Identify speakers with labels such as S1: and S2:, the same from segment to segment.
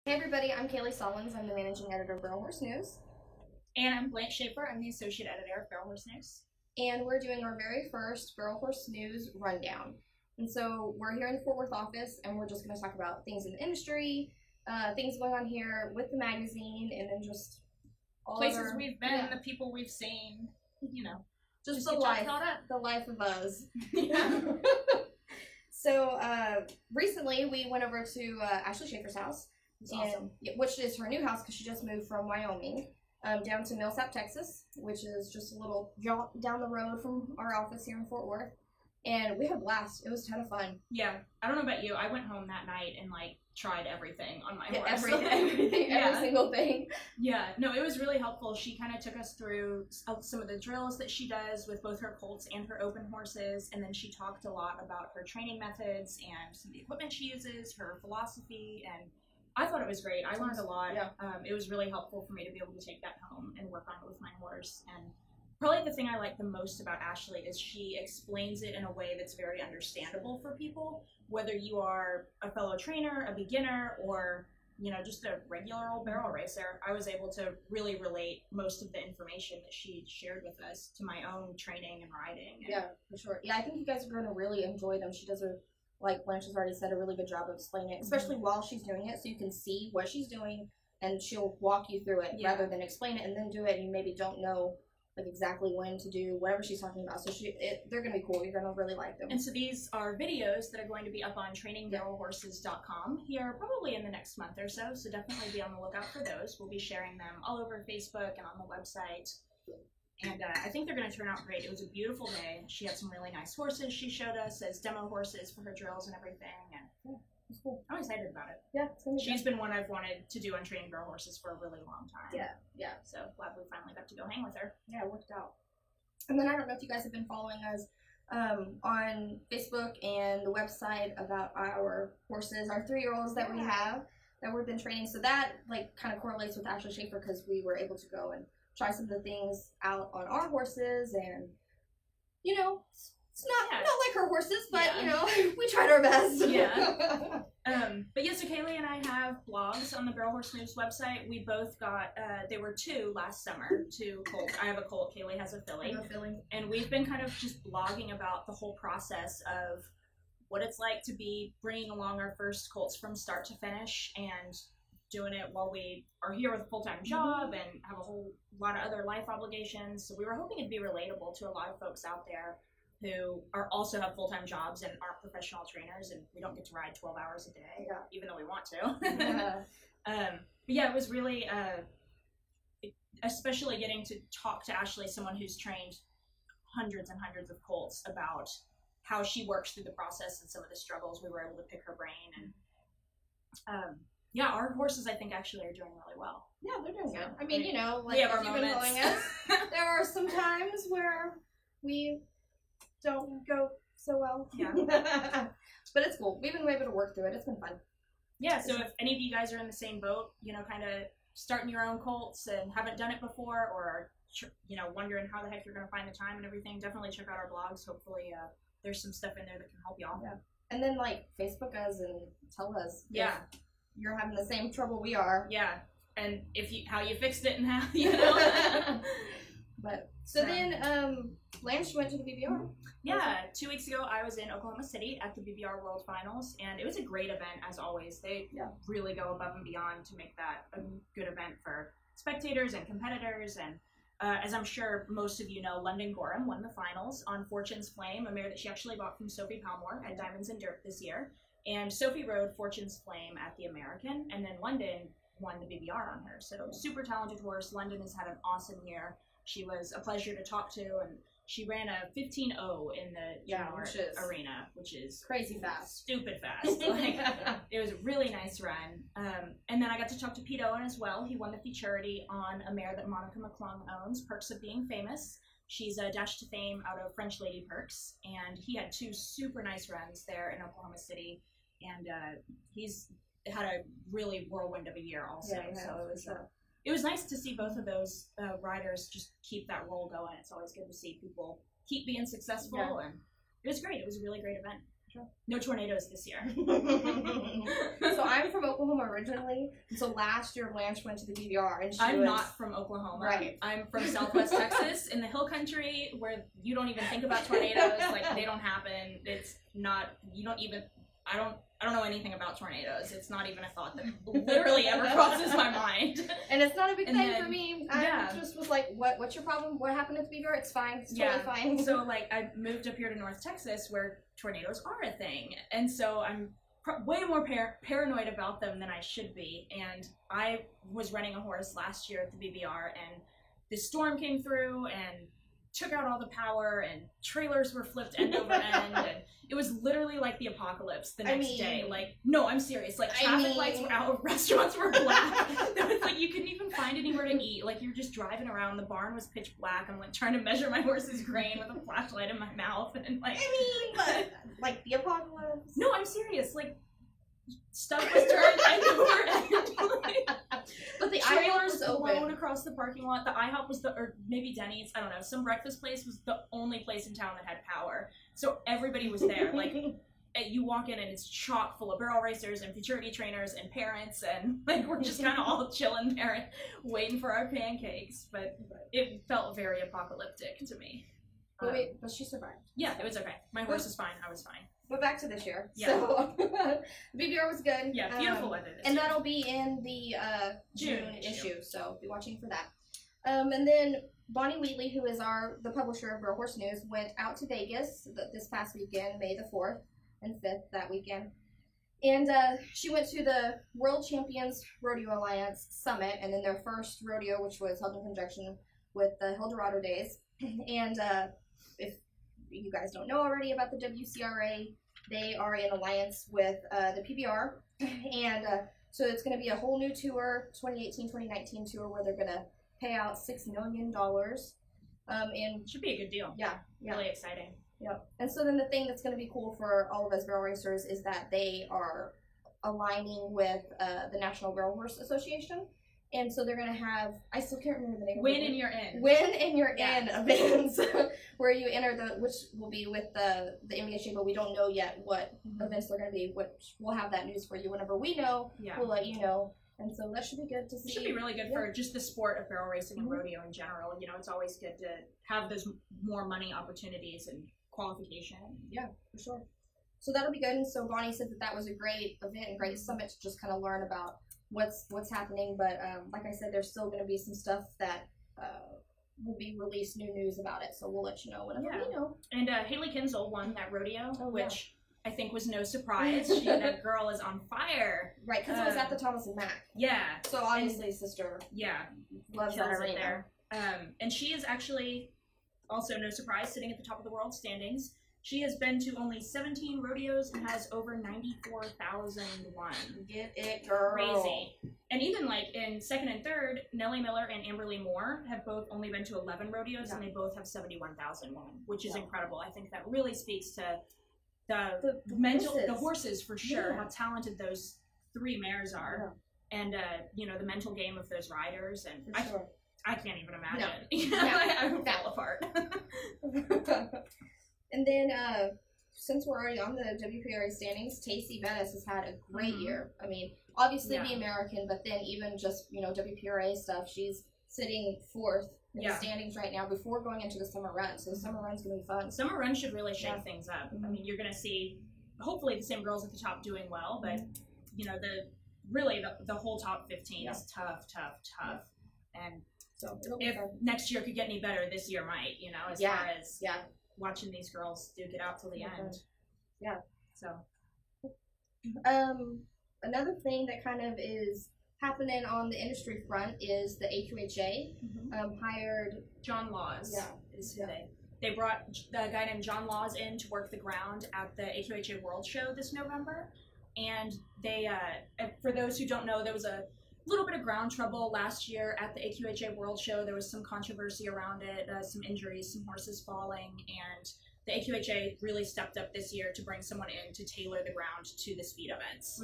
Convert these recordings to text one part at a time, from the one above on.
S1: Hey everybody, I'm Kaylee Solins. I'm the managing editor of Barrel Horse News,
S2: And I'm Blanche Schaefer. I'm the associate editor of Barrel Horse News.
S1: and we're doing our very first Barrel Horse News rundown. And so we're here in the Fort Worth office, and we're just going to talk about things in the industry, things going on here with the magazine, and then just all
S2: Places
S1: other,
S2: we've been, the people we've seen,
S1: just
S2: get caught up.
S1: the life of us.
S2: Yeah.
S1: So recently we went over to Ashley Schaefer's house,
S2: Awesome.
S1: which is her new house because she just moved from Wyoming down to Millsap, Texas, which is just a little jaunt down the road from our office here in Fort Worth. And we had a blast. It was a ton of fun.
S2: Yeah. I don't know about you. I went home that night and tried everything on my horse.
S1: Everything, every single thing.
S2: Yeah. No, it was really helpful. She kind of took us through some of the drills that she does with both her colts and her open horses, and then she talked a lot about her training methods and some of the equipment she uses, her philosophy, and I thought it was great. I learned a lot.
S1: Yeah.
S2: It was really helpful for me to be able to take that home and work on it with my horse. And probably the thing I like the most about Ashley is she explains it in a way that's very understandable for people, whether you are a fellow trainer, a beginner, or just a regular old barrel racer. I was able to really relate most of the information that she shared with us to my own training and riding.
S1: Yeah, for sure. Yeah, I think you guys are going to really enjoy them. She does like Blanche has already said, a really good job of explaining it, especially while she's doing it, so you can see what she's doing, and she'll walk you through it rather than explain it and then do it, and you maybe don't know exactly when to do whatever she's talking about. So they're going to be cool. You're going to really like them.
S2: And so these are videos that are going to be up on trainingbarrelhorses.com here probably in the next month or so. So definitely be on the lookout for those. We'll be sharing them all over Facebook and on the website. And I think they're going to turn out great. It was a beautiful day. She had some really nice horses she showed us as demo horses for her drills and everything. And
S1: it's cool.
S2: I'm excited about it.
S1: Yeah, it's gonna be
S2: She's been one I've wanted to do on training barrel horses for a really long time.
S1: Yeah.
S2: So glad we finally got to go hang with her.
S1: Yeah, it worked out. And then I don't know if you guys have been following us on Facebook and the website about our horses, our 3-year-olds that we have that we've been training. So that kind of correlates with Ashley Schaefer because we were able to go and try some of the things out on our horses, and it's not like her horses, but we tried our best.
S2: Yeah. But yes, so Kaylee and I have blogs on the Barrel Horse News website. We both got there were 2 last summer, 2 colts. I have a colt, Kaylee has a filly.
S1: I have a filly.
S2: And we've been kind of just blogging about the whole process of what it's like to be bringing along our first colts from start to finish and doing it while we are here with a full-time job and have a whole lot of other life obligations. So we were hoping it'd be relatable to a lot of folks out there who also have full-time jobs and aren't professional trainers, and we don't get to ride 12 hours a day, even though we want to. But yeah, it was really, especially getting to talk to Ashley, someone who's trained hundreds and hundreds of colts, about how she works through the process and some of the struggles. We were able to pick her brain, and yeah, our horses, I think, actually are doing really well.
S1: Yeah, they're doing good. I mean,
S2: we have our
S1: if you've been following us, there are some times where we don't go so well.
S2: Yeah.
S1: But it's cool. We've been able to work through it. It's been fun.
S2: Yeah, so if any of you guys are in the same boat, kind of starting your own colts and haven't done it before, or are, wondering how the heck you're going to find the time and everything, definitely check out our blogs. Hopefully there's some stuff in there that can help y'all.
S1: Yeah. And then, Facebook us and tell us
S2: if
S1: you're having the same trouble we are.
S2: Yeah, and how you fixed it and how,
S1: But, so then, Blanche went to the BBR.
S2: Yeah, 2 weeks ago I was in Oklahoma City at the BBR World Finals, and it was a great event as always. They really go above and beyond to make that a good event for spectators and competitors. And as I'm sure most of you know, London Gorham won the finals on Fortune's Flame, a mare that she actually bought from Sophie Palmore at Diamonds and Dirt this year. And Sophie rode Fortune's Flame at the American, and then London won the BBR on her. So super talented horse. London has had an awesome year. She was a pleasure to talk to, and she ran a 15.0 in the junior arena, which is
S1: crazy fast,
S2: stupid fast. It was a really nice run. And then I got to talk to Pete Owen as well. He won the Futurity on a mare that Monica McClung owns, Perks of Being Famous. She's a dash to fame out of French Lady Perks, and he had 2 super nice runs there in Oklahoma City, and he's had a really whirlwind of a year also. So it was nice to see both of those riders just keep that roll going. It's always good to see people keep being successful, and it was great. It was a really great event.
S1: Sure.
S2: No tornadoes this year.
S1: So I'm from Oklahoma originally, and so last year Blanche went to the PBR, and
S2: I'm not from Oklahoma.
S1: Right.
S2: I'm from Southwest Texas, in the hill country, where you don't even think about tornadoes. Like, they don't happen. It's not. You don't even. I don't know anything about tornadoes. It's not even a thought that literally ever crosses my mind.
S1: And it's not a big
S2: And
S1: thing
S2: then,
S1: for me. I just was like, what's your problem? What happened at the PBR? It's fine. It's totally fine.
S2: So, like, I moved up here to North Texas, where tornadoes are a thing. And so I'm way more paranoid about them than I should be. And I was running a horse last year at the BBR, and this storm came through and took out all the power, and trailers were flipped end over end, and it was literally like the apocalypse the next day. Like, no, I'm serious. Like, traffic lights were out, restaurants were black. There was, like, you couldn't even find anywhere to eat. Like, you're just driving around, the barn was pitch black. I'm like trying to measure my horse's grain with a flashlight in my mouth, and like,
S1: but like the apocalypse.
S2: No, I'm serious. Like, stuff was turned end over end.
S1: But the
S2: trailers
S1: was
S2: blown
S1: open
S2: across the parking lot. The IHOP was or maybe Denny's, I don't know, some breakfast place was the only place in town that had power. So everybody was there. Like, you walk in and it's chock full of barrel racers and futurity trainers and parents, and like, we're just kind of all chilling there waiting for our pancakes. But it felt very apocalyptic to me.
S1: But she survived.
S2: Yeah, it was okay. My horse is fine. I was fine.
S1: But back to this year.
S2: Yeah.
S1: So BBR was good.
S2: Yeah, beautiful weather this
S1: and
S2: year.
S1: that'll be in the June
S2: issue.
S1: issue, so be watching for that. And then Bonnie Wheatley, who is the publisher of Real Horse News, went out to Vegas this past weekend, May the 4th and 5th that weekend. And she went to the World Champions Rodeo Alliance Summit, and then their first rodeo, which was held in conjunction with the Eldorado Days. And if you guys don't know already about the WCRA, they are in alliance with the PBR, and so it's going to be a whole new tour, 2018-2019 tour, where they're going to pay out $6 million. And
S2: should be a good deal.
S1: Yeah.
S2: Really exciting.
S1: Yep. And so then the thing that's going to be cool for all of us barrel racers is that they are aligning with the National Barrel Horse Association. And so they're going to have, I still can't remember the name of it.
S2: Win and You're In.
S1: Win and You're In events, where you enter which will be with the MBHA, but we don't know yet what events they're going to be, which we'll have that news for you whenever we know. Yeah. We'll let you know. And so that should be good to see.
S2: It should be really good for just the sport of barrel racing and rodeo in general. You know, it's always good to have those more money opportunities and qualification.
S1: Yeah, for sure. So that'll be good. And so Bonnie said that was a great event and great summit to just kind of learn about what's happening, but like I said, there's still going to be some stuff that will be released, new news about it, so we'll let you know whenever we know.
S2: And Haley Kinsel won that rodeo, which I think was no surprise. That girl is on fire.
S1: Right, because it was at the Thomas and Mack.
S2: Yeah.
S1: So obviously sister loves that arena.
S2: There. And she is actually, also no surprise, sitting at the top of the world standings. She has been to only 17 rodeos and has over 94,001.
S1: Get it, girl.
S2: Crazy. And even like in second and third, Nellie Miller and Amberly Moore have both only been to 11 rodeos, and they both have 71,001, which is incredible. I think that really speaks to the horses for sure, how talented those three mares are, and you know, the mental game of those riders, and I can't even imagine. I would fall apart.
S1: And then, since we're already on the WPRA standings, Tacey Bettis has had a great year. I mean, obviously the American, but then even just, you know, WPRA stuff, she's sitting fourth in the standings right now before going into the summer run. So the summer run's going to be fun.
S2: Summer run should really shake things up. I mean, you're going to see, hopefully, the same girls at the top doing well, but, you know, the whole top 15 is tough. And
S1: so
S2: if next year could get any better, this year might, you know, as far as watching these girls duke it out till the end.
S1: Yeah.
S2: So.
S1: Another thing that kind of is happening on the industry front is the AQHA hired
S2: John Laws. They brought a guy named John Laws in to work the ground at the AQHA World Show this November. And they, for those who don't know, there was a little bit of ground trouble last year at the AQHA World Show. There was some controversy around it, some injuries, some horses falling, and the AQHA really stepped up this year to bring someone in to tailor the ground to the speed events.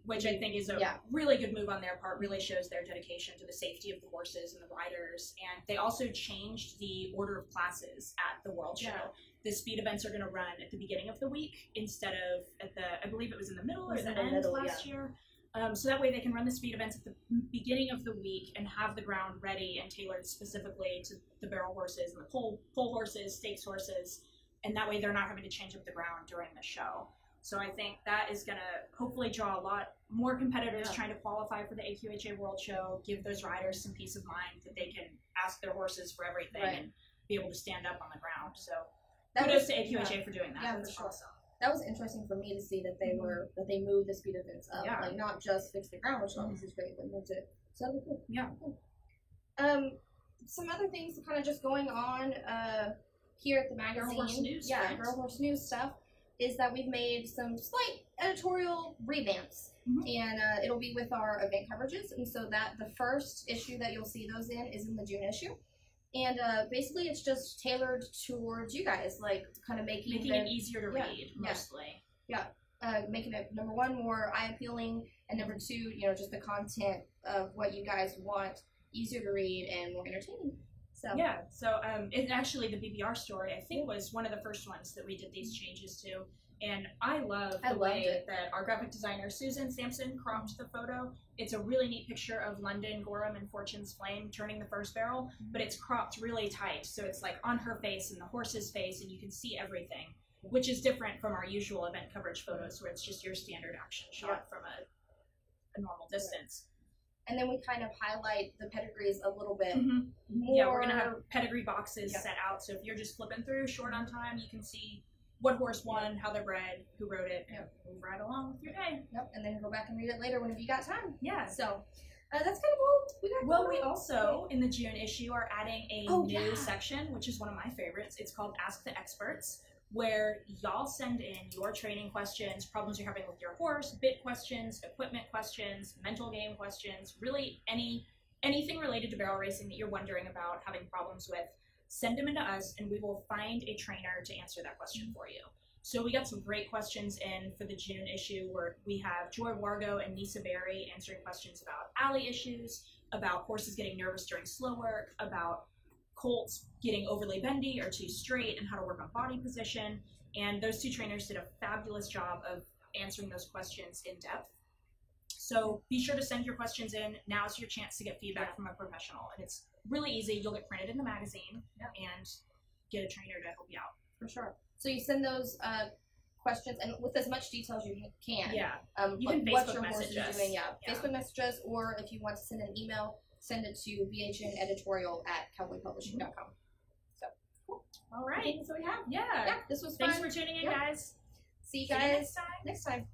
S2: Which I think is a really good move on their part, really shows their dedication to the safety of the horses and the riders. And they also changed the order of classes at the World Show. the speed events are going to run at the beginning of the week instead of at the, I believe it was in the middle or the end last year. So that way they can run the speed events at the beginning of the week and have the ground ready and tailored specifically to the barrel horses and the pole horses, stakes horses, and that way they're not having to change up the ground during the show. So I think that is going to hopefully draw a lot more competitors trying to qualify for the AQHA World Show, give those riders some peace of mind that they can ask their horses for everything and be able to stand up on the ground. So kudos to AQHA for doing that.
S1: Yeah, for sure. Awesome. That was interesting for me to see that they were that they moved the speed events up, like not just fix the ground, which obviously is great, but moved it. So that was cool.
S2: Yeah.
S1: Some other things kind of just going on here at the magazine.
S2: Girl Horse News.
S1: Yeah, Girl Horse News stuff is that we've made some slight editorial revamps, and it'll be with our event coverages. And so that the first issue that you'll see those in is in the June issue. And basically, it's just tailored towards you guys, like kind of making
S2: it easier to read, mostly.
S1: Yeah, making it, number one, more eye appealing, and number two, you know, just the content of what you guys want easier to read and more entertaining. So
S2: yeah, so it actually, the BBR story, I think, was one of the first ones that we did these changes to. And I love the way that our graphic designer, Susan Sampson, cropped the photo. It's a really neat picture of London, Gorham, and Fortune's Flame turning the first barrel, but it's cropped really tight. So it's like on her face and the horse's face, and you can see everything, which is different from our usual event coverage photos where it's just your standard action shot from a normal distance.
S1: And then we kind of highlight the pedigrees a little bit more.
S2: Yeah, we're going to have pedigree boxes set out. So if you're just flipping through short on time, you can see what horse won, how they're bred, who rode it, and move right along with your day.
S1: Yep, and then go back and read it later whenever you got time.
S2: Yeah.
S1: So that's kind of all we got.
S2: Well, we also, in the June issue, are adding a new section, which is one of my favorites. It's called Ask the Experts, where y'all send in your training questions, problems you're having with your horse, bit questions, equipment questions, mental game questions, really anything related to barrel racing that you're wondering about, having problems with. Send them into us, and we will find a trainer to answer that question for you. So we got some great questions in for the June issue, where we have Joy Wargo and Nisa Berry answering questions about alley issues, about horses getting nervous during slow work, about colts getting overly bendy or too straight, and how to work on body position. And those two trainers did a fabulous job of answering those questions in depth. So be sure to send your questions in. Now's your chance to get feedback from a professional. And it's really easy. You'll get printed in the magazine and get a trainer to help you out.
S1: For sure. So you send those questions, and with as much detail as you can.
S2: Yeah.
S1: You can Facebook message us. Facebook message us, or if you want to send an email, send it to bhneditorial@cowboypublishing.com. So, cool.
S2: All right.
S1: So we have.
S2: Yeah.
S1: This was fun.
S2: Thanks for tuning in, guys.
S1: See you guys next time.